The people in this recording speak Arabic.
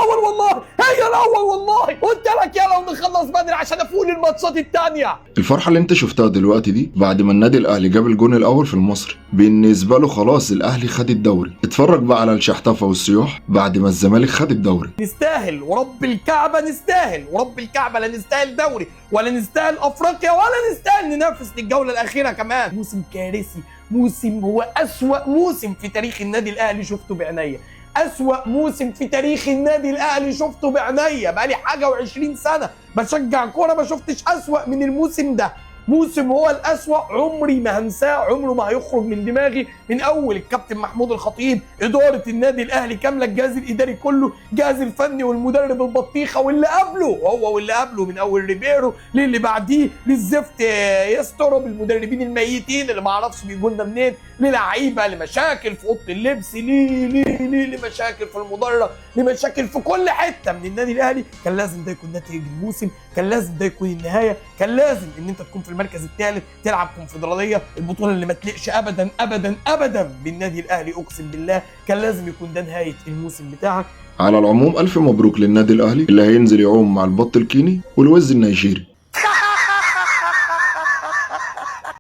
الاول والله، هي الاول والله، قلت لك يلا نخلص بدري عشان افوق الماتشات التانية. الفرحة اللي انت شفتها دلوقتي دي بعد ما النادي الاهلي جاب الجون الاول في المصري، بالنسبة له خلاص الاهلي خد الدوري. اتفرج بقى على الشحتفة والصياح بعد ما الزمالك خد الدوري. نستاهل ورب الكعبة، نستاهل ورب الكعبة، لا نستاهل دوري ولا نستاهل افريقيا ولا نستاهل ننافس للجولة الاخيرة كمان. موسم كارثي، موسم هو اسوأ موسم في تاريخ النادي الاهلي شفته بعينيا، اسوأ موسم في تاريخ النادي الاهلي شفته بعينيا. بقالي حاجة و20 سنة بشجع كورة ما شفتش اسوأ من الموسم ده. موسم هو الأسوأ، عمري ما هنساه، عمره ما هيخرج من دماغي. من أول الكابتن محمود الخطيب، إدارة النادي الأهلي كاملة، الجهاز الإداري كله، الجهاز الفني والمدرب البطيخة واللي قبله، هو واللي قبله، من أول ريبيرو للي بعديه للزفت يسترب، المدربين الميتين اللي ما اعرفش بيجوا لنا منين، للعيبة، لمشاكل في أوضة اللبس، لمشاكل في المدرج، لمشاكل في كل حتة من النادي الأهلي. كان لازم ده يكون نتيجة الموسم، كان لازم ده يكون النهاية، كان لازم إن أنت تكون في المركز الثالث تلعب كونفدراليه، البطوله اللي ما تليقش ابدا ابدا ابدا بالنادي الاهلي، اقسم بالله كان لازم يكون ده نهايه الموسم بتاعك. على العموم الف مبروك للنادي الاهلي اللي هينزل يعوم مع البط الكيني والوز النيجيري.